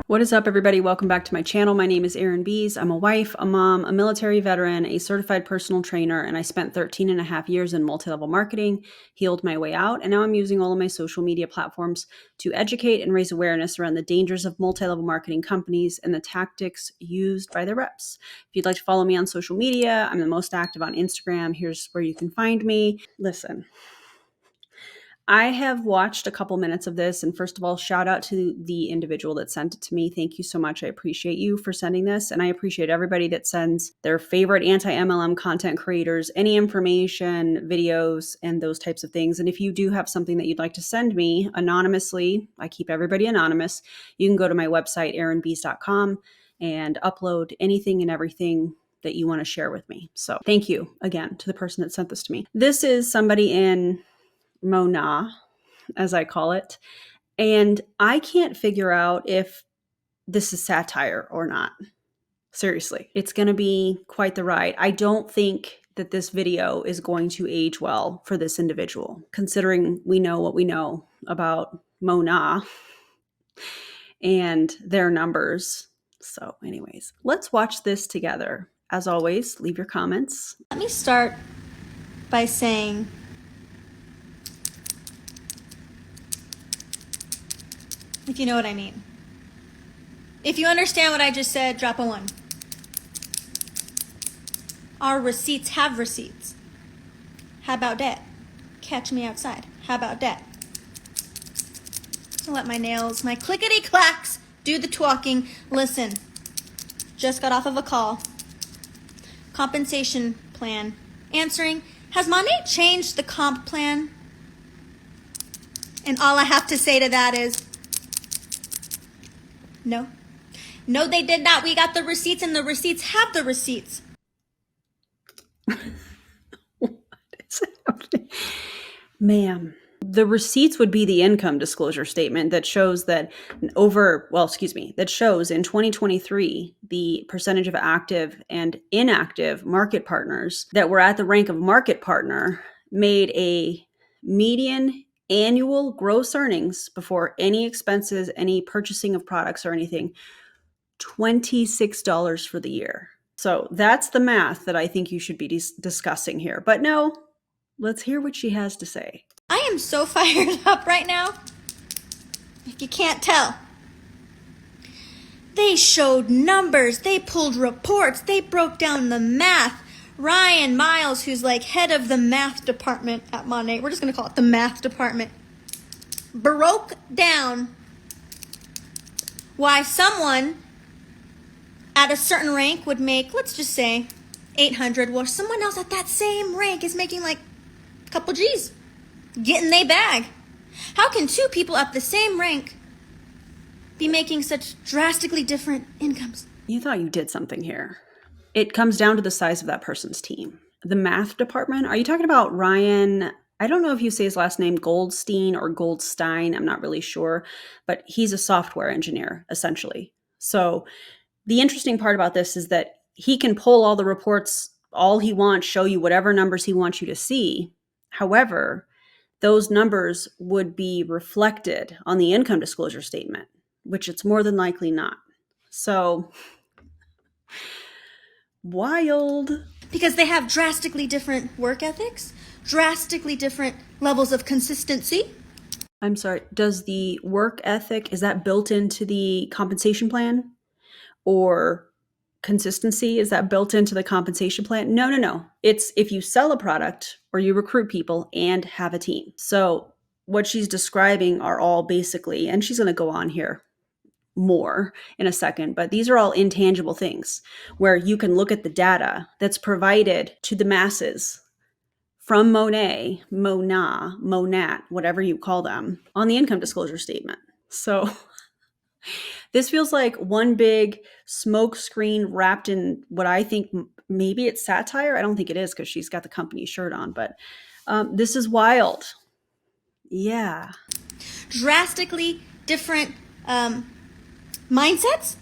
What is up, everybody? Welcome back to my channel. My name is erinbies. I'm a wife, a mom, a military veteran, a certified personal trainer, and I spent 13 and a half years in multi-level marketing, healed my way out, and now I'm using all of my social media platforms to educate and raise awareness around the dangers of multi-level marketing companies and the tactics used by their reps. If you'd like to follow me on social media, I'm the most active on Instagram. Here's where you can find me. Listen. I have watched a couple minutes of this, and first of all, shout out to the individual that sent it to me. Thank you so much. I appreciate you for sending this, and I appreciate everybody that sends their favorite anti-MLM content creators any information, videos, and those types of things. And if you do have something that you'd like to send me anonymously, I keep everybody anonymous, you can go to my website, erinbies.com, and upload anything and everything that you want to share with me. So thank you again to the person that sent this to me. This is somebody in Monat, as I call it. And I can't figure out if this is satire or not. Seriously, it's going to be quite the ride. I don't think that this video is going to age well for this individual, considering we know what we know about Monat and their numbers. So anyways, let's watch this together. As always, leave your comments. Let me start by saying if you know what I mean. If you understand what I just said, drop a 1. Our receipts have receipts. How about that? Catch me outside. How about that? I'll let my nails, my clickety-clacks, do the talking. Listen, just got off of a call. Compensation plan. Answering, has Monat changed the comp plan? And all I have to say to that is, no. No, they did not. We got the receipts, and the receipts have the receipts. What is happening? Ma'am, the receipts would be the income disclosure statement that shows that that shows in 2023, the percentage of active and inactive market partners that were at the rank of market partner made a median annual gross earnings before any expenses, any purchasing of products or anything, $26 for the year. So that's the math that I think you should be discussing here. But no, let's hear what she has to say. I am so fired up right now, if you can't tell. They showed numbers, they pulled reports, they broke down the math. Ryan Miles, who's like head of the math department at Monat, we're just going to call it the math department, broke down why someone at a certain rank would make, let's just say, 800, while someone else at that same rank is making like a couple G's, getting they bag. How can two people at the same rank be making such drastically different incomes? You thought you did something here. It comes down to the size of that person's team. The math department, are you talking about Ryan? I don't know if you say his last name Goldstein or Goldstein. I'm not really sure, but he's a software engineer, essentially. So the interesting part about this is that he can pull all the reports all he wants, show you whatever numbers he wants you to see. However, those numbers would be reflected on the income disclosure statement, which it's more than likely not. So wild. Because they have drastically different work ethics, drastically different levels of consistency. I'm sorry, does the work ethic, is that built into the compensation plan? Or consistency, is that built into the compensation plan? No. It's if you sell a product or you recruit people and have a team. So what she's describing are all basically, and she's going to go on here more in a second, but these are all intangible things where you can look at the data that's provided to the masses from Monat, whatever you call them, on the income disclosure statement. So this feels like one big smoke screen wrapped in what I think maybe it's satire. I don't think it is because she's got the company shirt on, but this is wild. Yeah. Drastically different mindsets,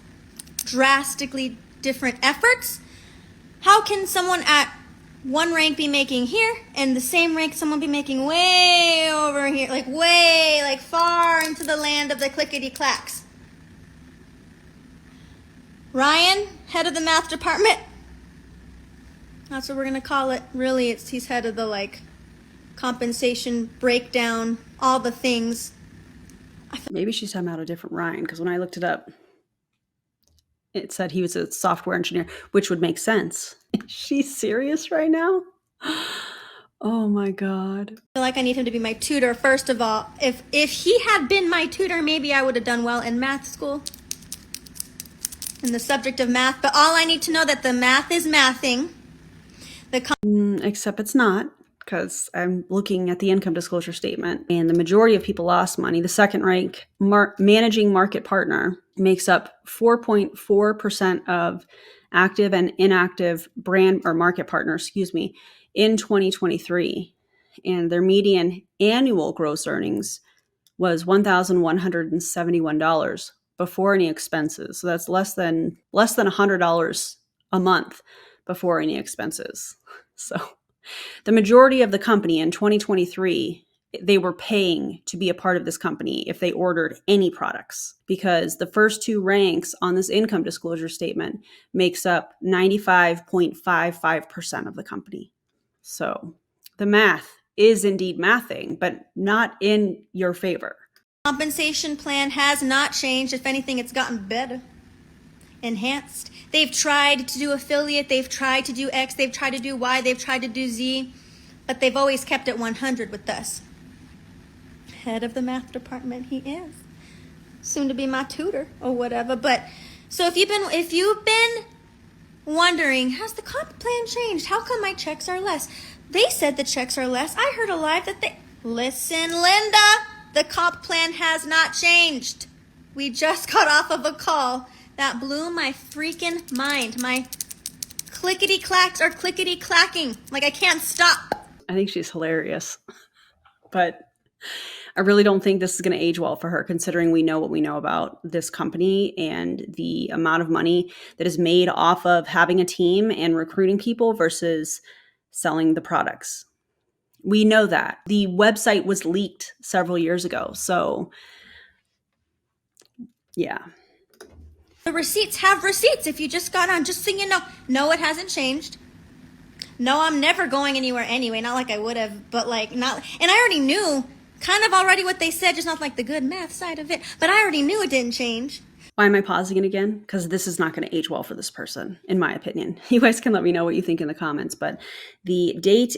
drastically different efforts. How can someone at one rank be making here and the same rank someone be making way over here, like way, like far into the land of the clickety-clacks? Ryan, head of the math department. That's what we're gonna call it. Really, he's head of the compensation breakdown, all the things. Maybe she's talking about a different Ryan, because when I looked it up, it said he was a software engineer, which would make sense. Is she serious right now? Oh my God. I feel like I need him to be my tutor. First of all, if he had been my tutor, maybe I would have done well in math school, in the subject of math. But all I need to know that the math is mathing. Except it's not, because I'm looking at the income disclosure statement, and the majority of people lost money. The second rank managing market partner makes up 4.4% of active and inactive brand or market partners, in 2023. And their median annual gross earnings was $1,171 before any expenses. So that's less than $100 a month before any expenses. So the majority of the company in 2023, they were paying to be a part of this company if they ordered any products, because the first two ranks on this income disclosure statement makes up 95.55% of the company. So the math is indeed mathing, but not in your favor. Compensation plan has not changed. If anything, it's gotten better, enhanced. They've tried to do affiliate, they've tried to do X, they've tried to do Y, they've tried to do Z, but they've always kept it 100 with us. Head of the math department, he is. Soon to be my tutor or whatever. But so if you've been wondering, has the comp plan changed? How come my checks are less? They said the checks are less. I heard alive that listen, Linda, the comp plan has not changed. We just got off of a call that blew my freaking mind. My clickety clacks are clickety clacking. Like I can't stop. I think she's hilarious, but I really don't think this is going to age well for her, considering we know what we know about this company and the amount of money that is made off of having a team and recruiting people versus selling the products. We know that. The website was leaked several years ago. So, yeah. The receipts have receipts. If you just got on, just so you know. No, it hasn't changed. No, I'm never going anywhere anyway. Not like I would have, but not. And I already knew kind of already what they said, just not like the good math side of it. But I already knew it didn't change. Why am I pausing it again? Because this is not going to age well for this person, in my opinion. You guys can let me know what you think in the comments. But the day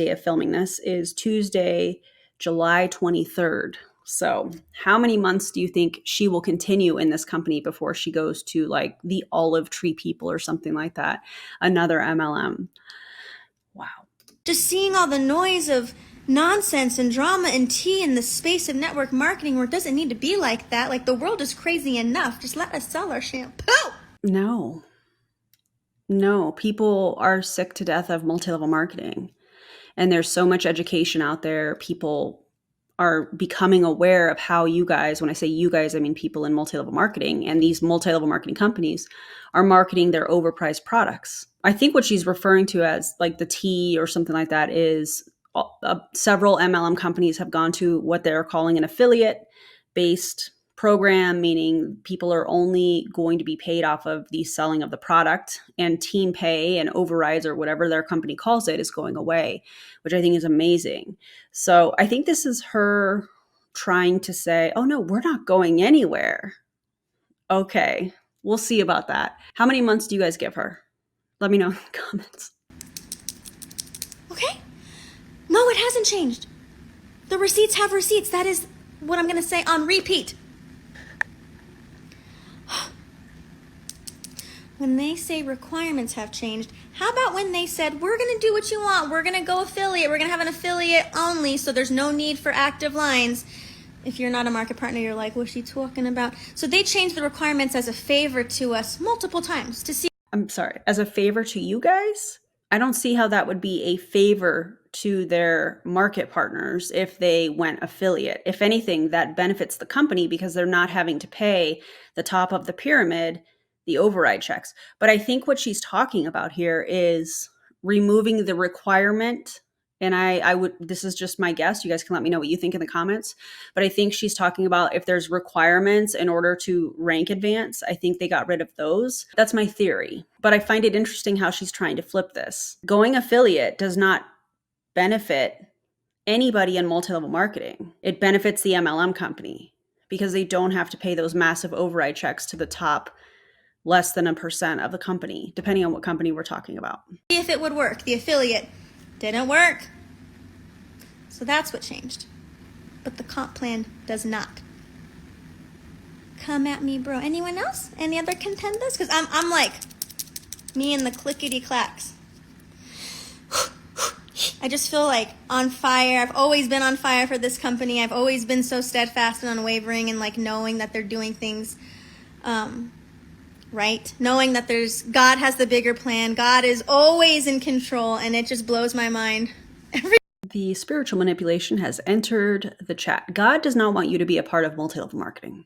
of filming this is Tuesday, July 23rd. So how many months do you think she will continue in this company before she goes to the Olive Tree People or something like that? Another MLM. Wow. Just seeing all the noise of nonsense and drama and tea in the space of network marketing where it doesn't need to be like that. Like the world is crazy enough. Just let us sell our shampoo. No, people are sick to death of multi-level marketing. And there's so much education out there. People are becoming aware of how you guys, when I say you guys, I mean people in multi-level marketing, and these multi-level marketing companies are marketing their overpriced products. I think what she's referring to as the tea or something like that is several MLM companies have gone to what they're calling an affiliate-based program, meaning people are only going to be paid off of the selling of the product, and team pay and overrides or whatever their company calls it is going away, which I think is amazing. So I think this is her trying to say, oh no, we're not going anywhere. Okay, we'll see about that. How many months do you guys give her? Let me know in the comments. Okay. No, it hasn't changed. The receipts have receipts. That is what I'm going to say on repeat. When they say requirements have changed, how about when they said, we're going to do what you want. We're going to go affiliate. We're going to have an affiliate only, so there's no need for active lines. If you're not a market partner, you're like, what's she talking about? So they changed the requirements as a favor to us multiple times to see. I'm sorry, as a favor to you guys? I don't see how that would be a favor to their market partners if they went affiliate. If anything, that benefits the company because they're not having to pay the top of the pyramid the override checks. But I think what she's talking about here is removing the requirement And this is just my guess. You guys can let me know what you think in the comments. But I think she's talking about if there's requirements in order to rank advance, I think they got rid of those. That's my theory. But I find it interesting how she's trying to flip this. Going affiliate does not benefit anybody in multi-level marketing. It benefits the MLM company because they don't have to pay those massive override checks to the top less than 1% of the company, depending on what company we're talking about. If it would work, the affiliate didn't work. So that's what changed. But the comp plan does not. Come at me, bro. Anyone else? Any other contenders? Because I'm like me and the clickety clacks. I just feel like on fire. I've always been on fire for this company. I've always been so steadfast and unwavering and like knowing that they're doing things right. Knowing that God has the bigger plan. God is always in control, and it just blows my mind. The spiritual manipulation has entered the chat. God does not want you to be a part of multi-level marketing.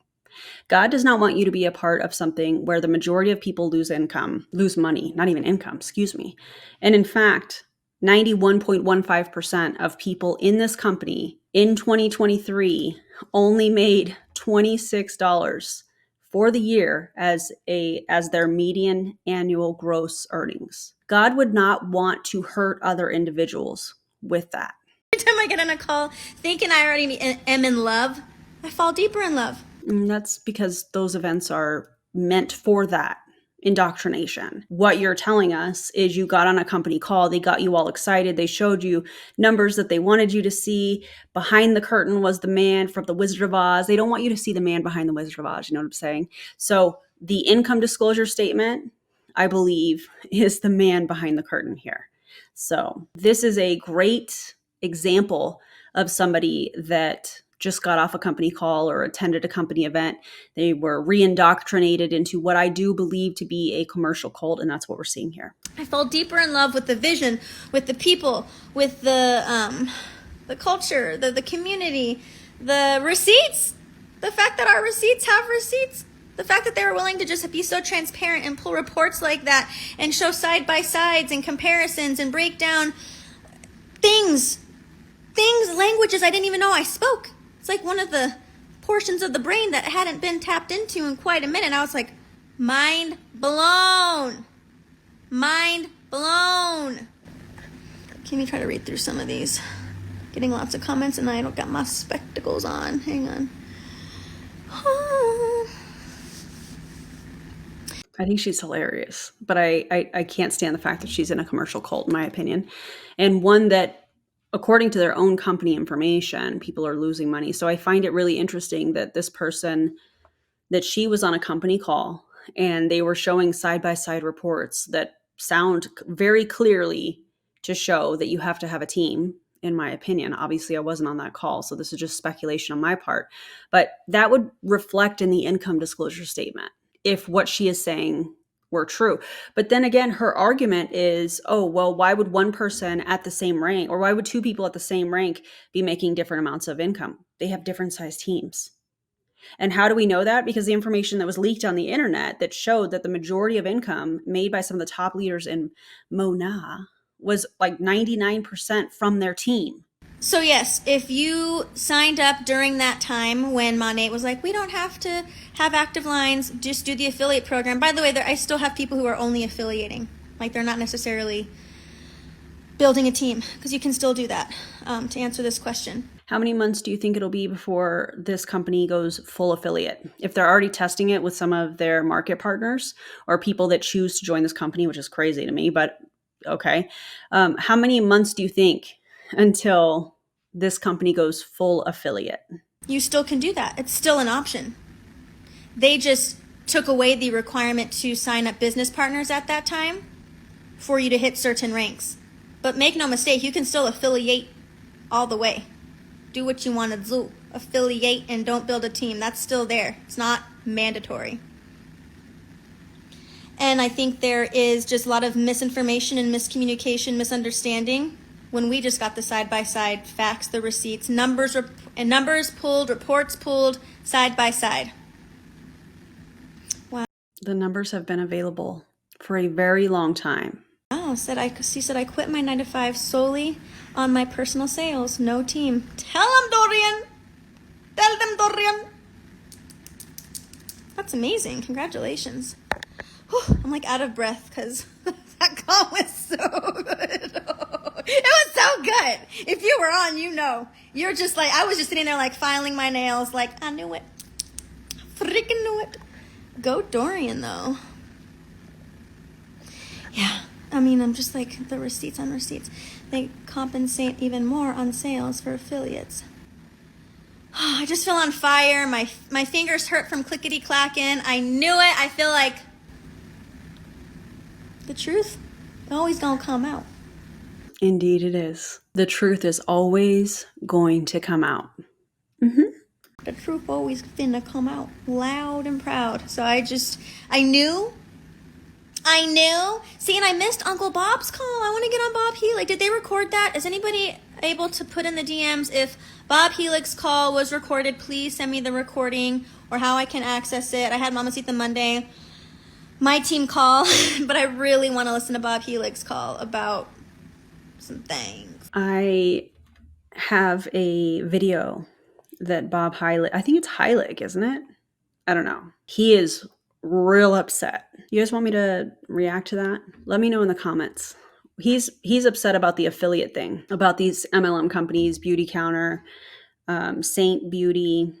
God does not want you to be a part of something where the majority of people lose money, not even income, excuse me. And in fact, 91.15% of people in this company in 2023 only made $26 for the year as their median annual gross earnings. God would not want to hurt other individuals with that. Every time I get on a call thinking I already am in love, I fall deeper in love. And that's because those events are meant for that. Indoctrination. What you're telling us is you got on a company call, they got you all excited, they showed you numbers that they wanted you to see. Behind the curtain was the man from the Wizard of Oz. They don't want you to see the man behind the Wizard of Oz, you know what I'm saying? So the income disclosure statement, I believe, is the man behind the curtain here. So this is a great example of somebody that just got off a company call or attended a company event. They were re-indoctrinated into what I do believe to be a commercial cult, and that's what we're seeing here. I fall deeper in love with the vision, with the people, with the culture, the community, the receipts, the fact that our receipts have receipts, the fact that they were willing to just be so transparent and pull reports like that and show side-by-sides and comparisons and break down languages I didn't even know I spoke. It's like one of the portions of the brain that hadn't been tapped into in quite a minute. I was like, mind blown. Mind blown. Let me try to read through some of these. Getting lots of comments and I don't got my spectacles on. Hang on. I think she's hilarious, but I can't stand the fact that she's in a commercial cult, in my opinion. And one that, according to their own company information, people are losing money. So I find it really interesting that this person, that she was on a company call and they were showing side-by-side reports that sound very clearly to show that you have to have a team, in my opinion. Obviously, I wasn't on that call, so this is just speculation on my part. But that would reflect in the income disclosure statement if what she is saying were true. But then again, her argument is, oh, well, why would one person at the same rank, or why would two people at the same rank be making different amounts of income? They have different sized teams. And how do we know that? Because the information that was leaked on the internet that showed that the majority of income made by some of the top leaders in Monat was like 99% from their team. So yes, if you signed up during that time when Monat was like, we don't have to have active lines, just do the affiliate program. By the way, I still have people who are only affiliating. Like they're not necessarily building a team, because you can still do that, to answer this question. How many months do you think it'll be before this company goes full affiliate? If they're already testing it with some of their market partners or people that choose to join this company, which is crazy to me, but okay. How many months do you think until this company goes full affiliate? You still can do that. It's still an option. They just took away the requirement to sign up business partners at that time for you to hit certain ranks. But make no mistake, you can still affiliate all the way. Do what you want to do. Affiliate and don't build a team. That's still there. It's not mandatory. And I think there is just a lot of misinformation and miscommunication, misunderstanding when we just got the side-by-side facts, the receipts, numbers pulled, reports pulled, side-by-side. Wow. The numbers have been available for a very long time. Oh, know. She said, I quit my 9 to 5 solely on my personal sales. No team. Tell them, Dorian. Tell them, Dorian. That's amazing. Congratulations. Whew, I'm like out of breath because that call was so good. It was so good. If you were on, you know. You're just like, I was just sitting there like filing my nails like, I knew it. Freaking knew it. Go Dorian though. Yeah. I mean, I'm just like the receipts on receipts. They compensate even more on sales for affiliates. I just feel on fire. My fingers hurt from clickety-clacking. I knew it. I feel like the truth always gonna come out. Indeed it is. The truth is always going to come out. Mm-hmm. The truth always finna come out loud and proud. So I knew. See, and I missed Uncle Bob's call. I want to get on Bob Helix. Did they record that? Is anybody able to put in the DMs if Bob Helix's call was recorded? Please send me the recording or how I can access it. I had Mamacita Monday, my team call, but I really want to listen to Bob Helix's call about some things. I have a video that Bob Heilig, I think it's Heilig, isn't it? I don't know. He is real upset. You guys want me to react to that? Let me know in the comments. He's upset about the affiliate thing, about these MLM companies, Beauty Counter, Saint Beauty,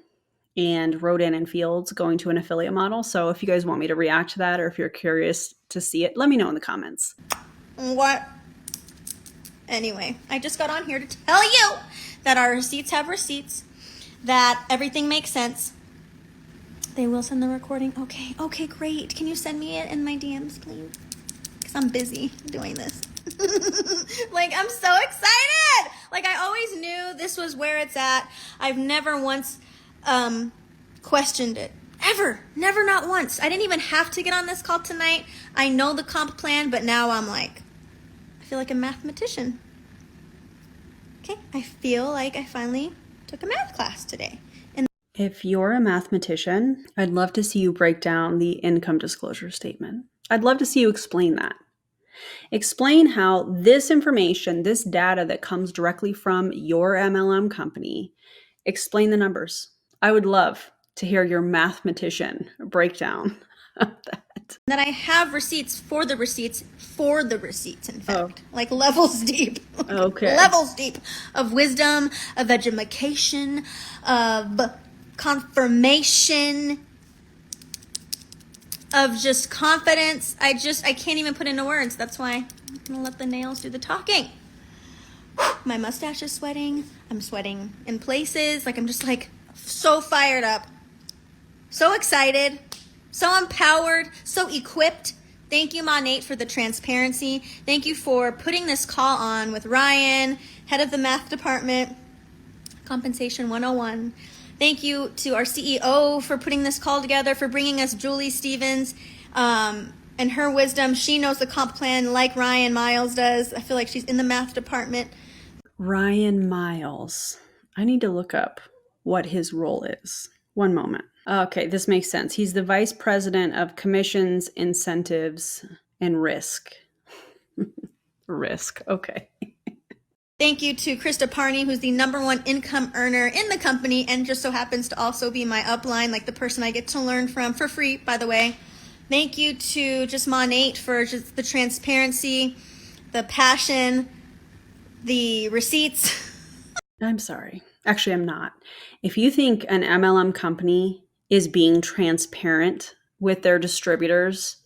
and Rodan and Fields going to an affiliate model. So if you guys want me to react to that, or if you're curious to see it, let me know in the comments. What? Anyway, I just got on here to tell you that our receipts have receipts, that everything makes sense. They will send the recording. Okay, great. Can you send me it in my DMs, please? Because I'm busy doing this. Like, I'm so excited. Like, I always knew this was where it's at. I've never once questioned it. Ever. Never, not once. I didn't even have to get on this call tonight. I know the comp plan, but now I'm like, I feel like a mathematician. Okay, I feel like I finally took a math class today. And if you're a mathematician, I'd love to see you break down the income disclosure statement. I'd love to see you explain that. Explain how this information, this data that comes directly from your MLM company, explain the numbers. I would love to hear your mathematician breakdown of that. that I have receipts, in fact. Like levels deep. Okay. Levels deep of wisdom, of education, of confirmation, of just confidence. I can't even put into words. That's why I'm gonna let the nails do the talking. My mustache is sweating. I'm sweating in places. Like, I'm just like so fired up, so excited, so empowered, so equipped. Thank you, Monat, for the transparency. Thank you for putting this call on with Ryan, head of the math department, Compensation 101. Thank you to our CEO for putting this call together, for bringing us Julie Stevens and her wisdom. She knows the comp plan like Ryan Miles does. I feel like she's in the math department. Ryan Miles. I need to look up what his role is. One moment. Okay, this makes sense. He's the vice president of commissions, incentives, and risk. Risk. Okay. Thank you to Krista Parney, who's the #1 income earner in the company and just so happens to also be my upline, like the person I get to learn from for free, by the way. Thank you to just Monat for just the transparency, the passion, the receipts. I'm sorry. Actually, I'm not. If you think an MLM company is being transparent with their distributors,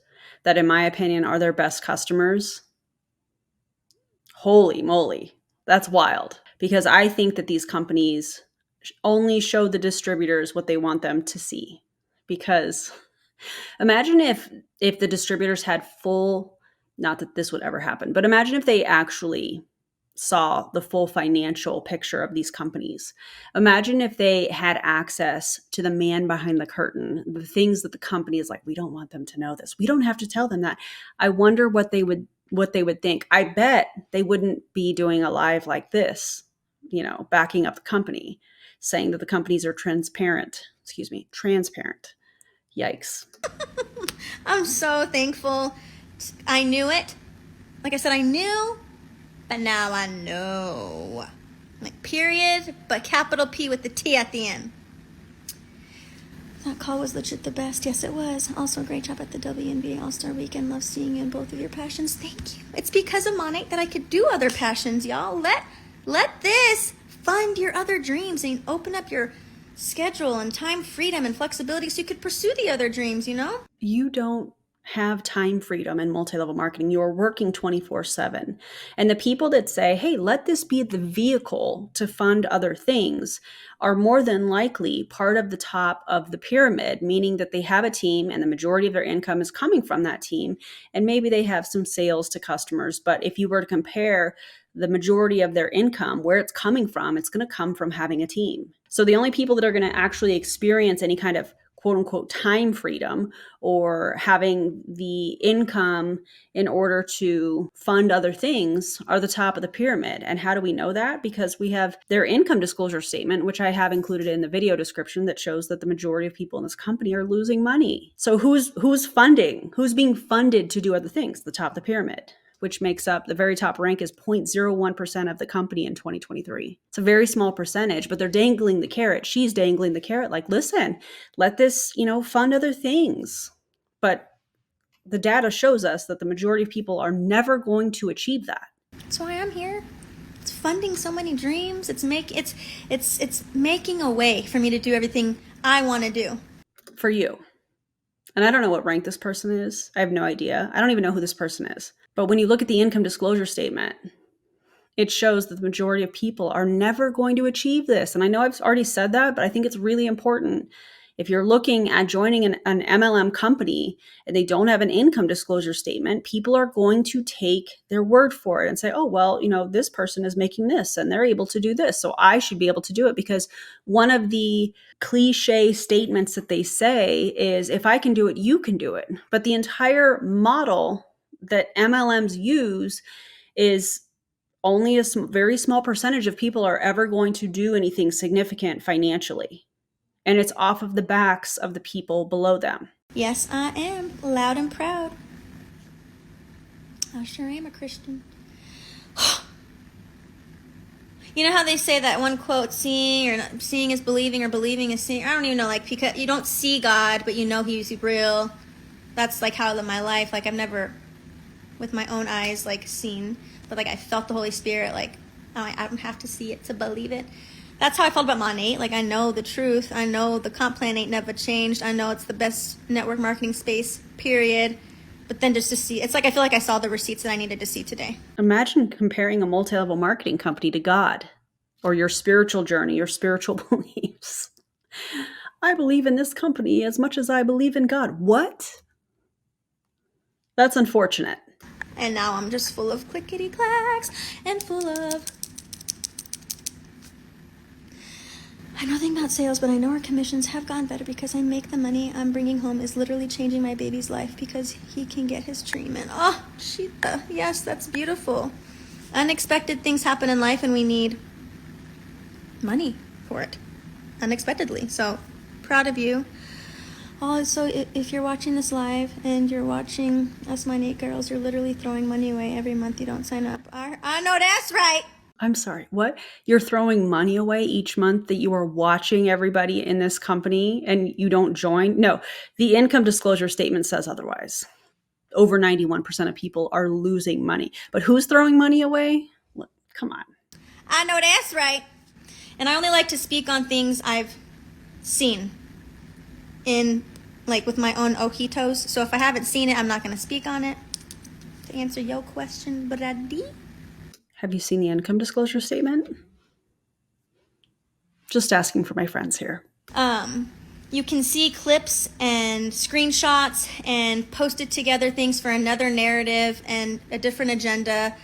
that in my opinion are their best customers, holy moly, that's wild. Because I think that these companies only show the distributors what they want them to see. Because imagine if the distributors had full, not that this would ever happen, but imagine if they actually saw the full financial picture of these companies. Imagine if they had access to the man behind the curtain, the things that the company is like, we don't want them to know this. We don't have to tell them that. I wonder what they would think. I bet they wouldn't be doing a live like this, backing up the company, saying that the companies are transparent. Transparent. Yikes. I'm so thankful. I knew it. Like I said, I knew, but now I know. Like period, but capital P with the T at the end. That call was legit the best. Yes, it was. Also, great job at the WNBA All-Star Weekend. Love seeing you in both of your passions. Thank you. It's because of Monat that I could do other passions, y'all. Let this fund your other dreams and open up your schedule and time freedom and flexibility so you could pursue the other dreams, you know? You don't have time freedom in multi-level marketing. You're working 24/7. And the people that say, hey, let this be the vehicle to fund other things are more than likely part of the top of the pyramid, meaning that they have a team and the majority of their income is coming from that team. And maybe they have some sales to customers. But if you were to compare the majority of their income, where it's coming from, it's going to come from having a team. So the only people that are going to actually experience any kind of quote unquote time freedom or having the income in order to fund other things are the top of the pyramid. And how do we know that? Because we have their income disclosure statement, which I have included in the video description, that shows that the majority of people in this company are losing money. So who's funding? Who's being funded to do other things? The top of the pyramid, which makes up the very top rank is 0.01% of the company in 2023. It's a very small percentage, but they're dangling the carrot. She's dangling the carrot like, listen, let this, fund other things. But the data shows us that the majority of people are never going to achieve that. That's why I'm here. It's funding so many dreams. It's making a way for me to do everything I want to do. For you. And I don't know what rank this person is. I have no idea. I don't even know who this person is. But when you look at the income disclosure statement, it shows that the majority of people are never going to achieve this. And I know I've already said that, but I think it's really important. If you're looking at joining an MLM company and they don't have an income disclosure statement, people are going to take their word for it and say, oh, well, this person is making this and they're able to do this, so I should be able to do it. Because one of the cliche statements that they say is, if I can do it, you can do it. But the entire model that MLMs use is only a very small percentage of people are ever going to do anything significant financially. And it's off of the backs of the people below them. Yes, I am. Loud and proud. I sure am a Christian. You know how they say that one quote, seeing is believing or believing is seeing? I don't even know, because you don't see God, but you know He's real. That's like how I live my life. Like I've never, with my own eyes, seen, but I felt the Holy Spirit. I don't have to see it to believe it. That's how I felt about Monat. I know the truth. I know the comp plan ain't never changed. I know it's the best network marketing space, period. But then just to see, it's I feel like I saw the receipts that I needed to see today. Imagine comparing a multi-level marketing company to God or your spiritual journey, your spiritual beliefs. I believe in this company as much as I believe in God. What? That's unfortunate. And now I'm just full of clickety clacks and full of... I know nothing about sales, but I know our commissions have gotten better because I make the money I'm bringing home is literally changing my baby's life because he can get his treatment. Oh, Cheetah. Yes, that's beautiful. Unexpected things happen in life and we need money for it unexpectedly. So proud of you. Also, if you're watching this live and you're watching us Monat girls, you're literally throwing money away every month you don't sign up. I know that's right. I'm sorry, what? You're throwing money away each month that you are watching everybody in this company and you don't join? No, the income disclosure statement says otherwise. Over 91% of people are losing money. But who's throwing money away? Come on. I know that's right. And I only like to speak on things I've seen in, with my own ojitos. So if I haven't seen it, I'm not going to speak on it. To answer your question, Brady. Have you seen the income disclosure statement? Just asking for my friends here. You can see clips and screenshots and posted together things for another narrative and a different agenda.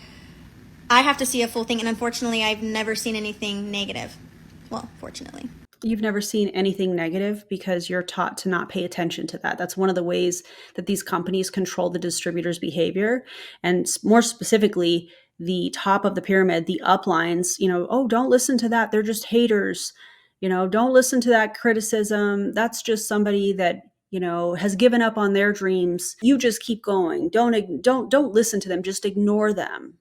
I have to see a full thing, and unfortunately, I've never seen anything negative. Well, fortunately. You've never seen anything negative because you're taught to not pay attention to that. That's one of the ways that these companies control the distributor's behavior. And more specifically, the top of the pyramid, the uplines, oh, don't listen to that. They're just haters. Don't listen to that criticism. That's just somebody that, has given up on their dreams. You just keep going. Don't listen to them. Just ignore them.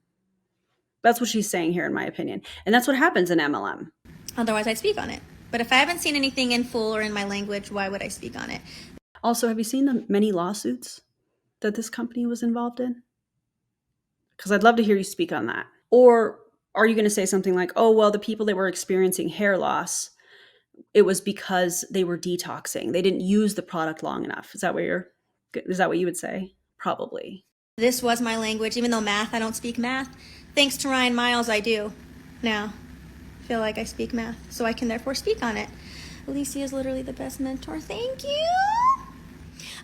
That's what she's saying here, in my opinion. And that's what happens in MLM. Otherwise, I'd speak on it. But if I haven't seen anything in full or in my language, why would I speak on it? Also, have you seen the many lawsuits that this company was involved in? Because I'd love to hear you speak on that. Or are you going to say something like, oh, well, the people that were experiencing hair loss, it was because they were detoxing. They didn't use the product long enough. Is that what you would say? Probably. This was my language. Even though I don't speak math. Thanks to Ryan Miles, I do now feel like I speak math, so I can therefore speak on it. Alicia is literally the best mentor. Thank you.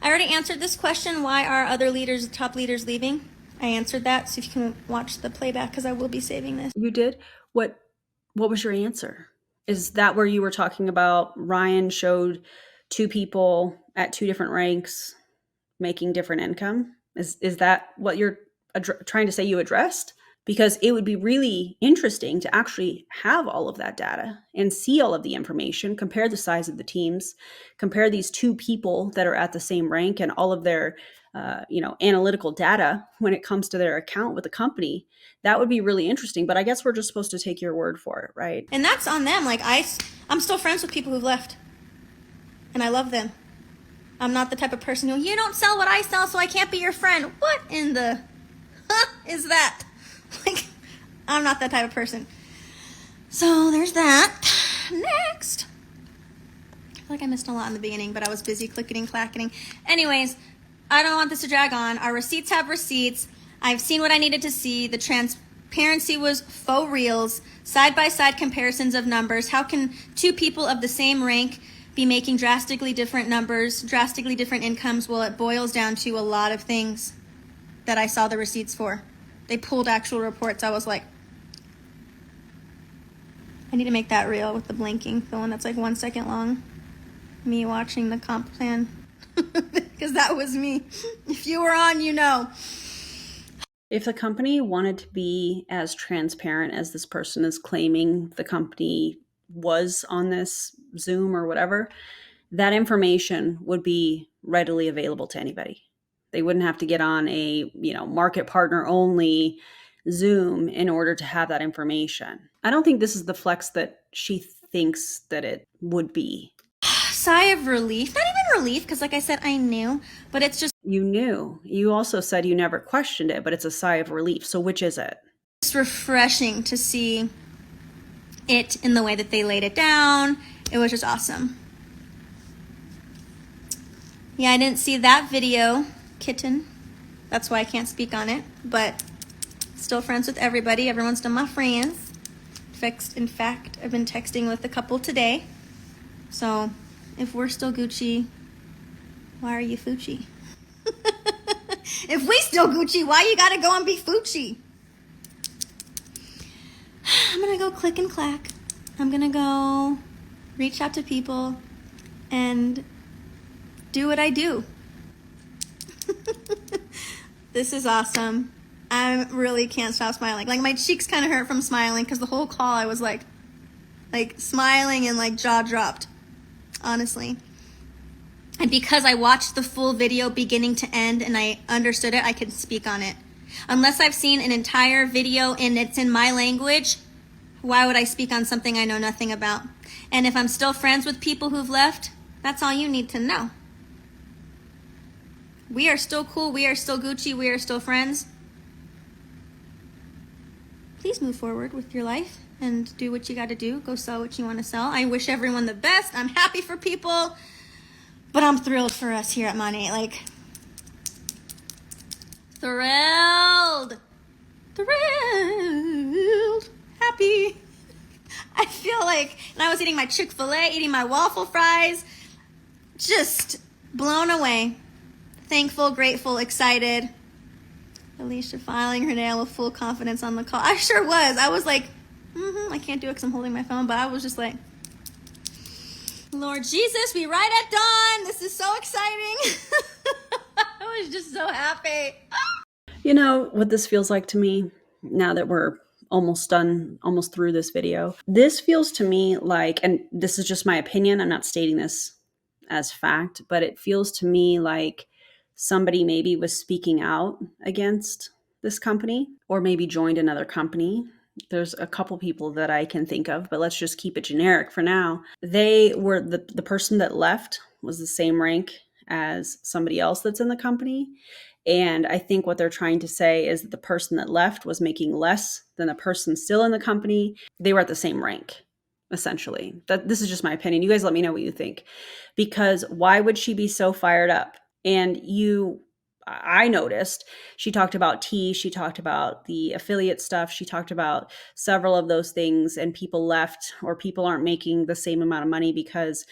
I already answered this question. Why are other leaders, top leaders, leaving? I answered that, so if you can watch the playback, because I will be saving this. You did? What was your answer? Is that where you were talking about Ryan showed two people at two different ranks making different income? Is that what you're trying to say you addressed? Because it would be really interesting to actually have all of that data and see all of the information, compare the size of the teams, compare these two people that are at the same rank and all of their analytical data when it comes to their account with the company. That would be really interesting. But I guess we're just supposed to take your word for it, right? And that's on them. Like I'm still friends with people who've left, and I love them. I'm not the type of person who, you don't sell what I sell, so I can't be your friend. What in the is that? Like, I'm not that type of person. So there's that. Next. I feel like I missed a lot in the beginning, but I was busy clicking and clacking. Anyways, I don't want this to drag on. Our receipts have receipts. I've seen what I needed to see. The transparency was faux reels, side-by-side comparisons of numbers. How can two people of the same rank be making drastically different numbers, drastically different incomes? Well, it boils down to a lot of things that I saw the receipts for. They pulled actual reports. I was like, I need to make that reel with the blinking, the one that's like 1 second long. Me watching the comp plan. Because that was me. If you were on, you know. If the company wanted to be as transparent as this person is claiming the company was on this Zoom or whatever, that information would be readily available to anybody. They wouldn't have to get on a, market partner only Zoom in order to have that information. I don't think this is the flex that she thinks that it would be. Sigh of relief. Not even relief, because like I said, I knew, but it's just... You knew. You also said you never questioned it, but it's a sigh of relief. So which is it? It's refreshing to see it in the way that they laid it down. It was just awesome. Yeah, I didn't see that video, kitten. That's why I can't speak on it, but still friends with everybody. Everyone's still my friends. In fact, I've been texting with a couple today. So if we're still Gucci, why are you Fucci? If we still Gucci, why you gotta go and be Fucci? I'm gonna go click and clack. I'm gonna go reach out to people and do what I do. This is awesome. I really can't stop smiling. Like my cheeks kind of hurt from smiling because the whole call I was like smiling and like jaw dropped, honestly. And because I watched the full video beginning to end and I understood it, I could speak on it. Unless I've seen an entire video and it's in my language, why would I speak on something I know nothing about? And if I'm still friends with people who've left, that's all you need to know. We are still cool. We are still Gucci. We are still friends. Please move forward with your life and do what you got to do. Go sell what you want to sell. I wish everyone the best. I'm happy for people, but I'm thrilled for us here at Monat. Like, thrilled. Happy. I feel like, and I was eating my Chick-fil-A, eating my waffle fries, just blown away. Thankful, grateful, excited. Alicia filing her nail with full confidence on the call. I sure was. I was like, I can't do it because I'm holding my phone, but I was just like, Lord Jesus, we ride at dawn. This is so exciting. I was just so happy. You know what this feels like to me now that we're almost done, almost through this video? This feels to me like, and this is just my opinion, I'm not stating this as fact, but it feels to me like somebody maybe was speaking out against this company or maybe joined another company. There's a couple people that I can think of, but let's just keep it generic for now. They were the person that left was the same rank as somebody else that's in the company. And I think what they're trying to say is that the person that left was making less than the person still in the company. They were at the same rank, essentially. This is just my opinion. You guys let me know what you think. Because why would she be so fired up? And I noticed she talked about tea, she talked about the affiliate stuff, she talked about several of those things, and people left or people aren't making the same amount of money because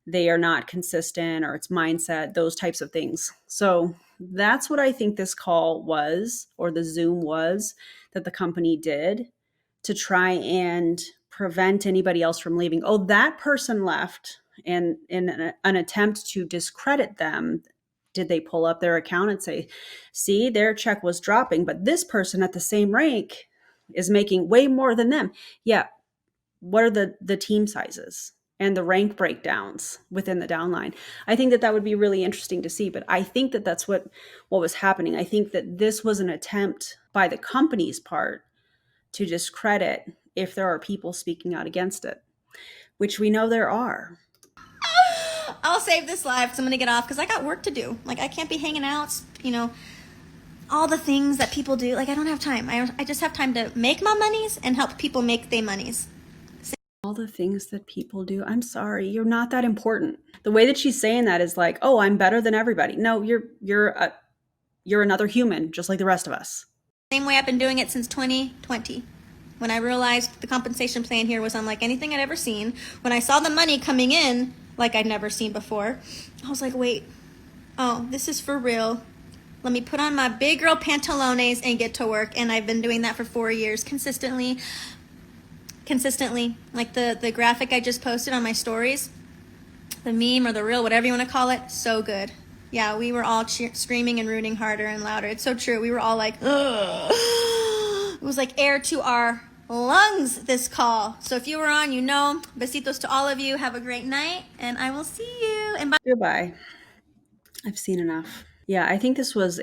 they are not consistent or it's mindset, those types of things. So that's what I think this call was, or the Zoom was, that the company did to try and prevent anybody else from leaving. Oh, that person left. And in an attempt to discredit them, did they pull up their account and say, see, their check was dropping, but this person at the same rank is making way more than them? Yeah. What are the team sizes and the rank breakdowns within the downline? I think that would be really interesting to see, but I think that that's what was happening. I think that this was an attempt by the company's part to discredit if there are people speaking out against it, which we know there are. I'll save this live because I'm going to get off because I got work to do. Like, I can't be hanging out, all the things that people do. Like, I don't have time. I just have time to make my monies and help people make their monies. All the things that people do. I'm sorry, you're not that important. The way that she's saying that is like, oh, I'm better than everybody. No, you're another human, just like the rest of us. Same way I've been doing it since 2020. When I realized the compensation plan here was unlike anything I'd ever seen. When I saw the money coming in like I'd never seen before, I was like, wait, oh, this is for real. Let me put on my big girl pantalones and get to work. And I've been doing that for 4 years consistently. Like the graphic I just posted on my stories, the meme or the reel, whatever you want to call it, so good. Yeah, we were all screaming and rooting harder and louder. It's so true. We were all like, ugh. It was like air to our lungs, this call. So if you were on, besitos to all of you. Have a great night, and I will see you. And bye. Goodbye. I've seen enough. Yeah, I think this was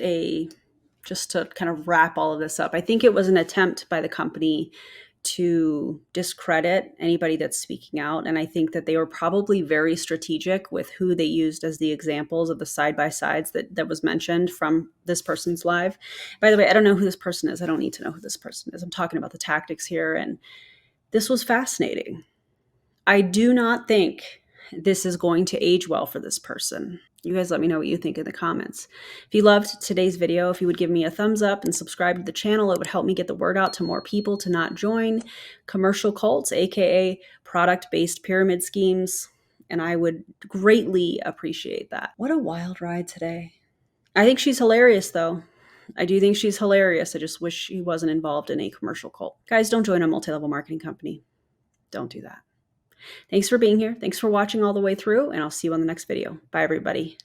just to kind of wrap all of this up, I think it was an attempt by the company to discredit anybody that's speaking out. And I think that they were probably very strategic with who they used as the examples of the side-by-sides that was mentioned from this person's live. By the way, I don't know who this person is. I don't need to know who this person is. I'm talking about the tactics here. And this was fascinating. I do not think this is going to age well for this person. You guys let me know what you think in the comments. If you loved today's video, if you would give me a thumbs up and subscribe to the channel, it would help me get the word out to more people to not join commercial cults, aka product-based pyramid schemes, and I would greatly appreciate that. What a wild ride today. I think she's hilarious, though. I do think she's hilarious. I just wish she wasn't involved in a commercial cult. Guys, don't join a multi-level marketing company. Don't do that. Thanks for being here. Thanks for watching all the way through, and I'll see you on the next video. Bye, everybody.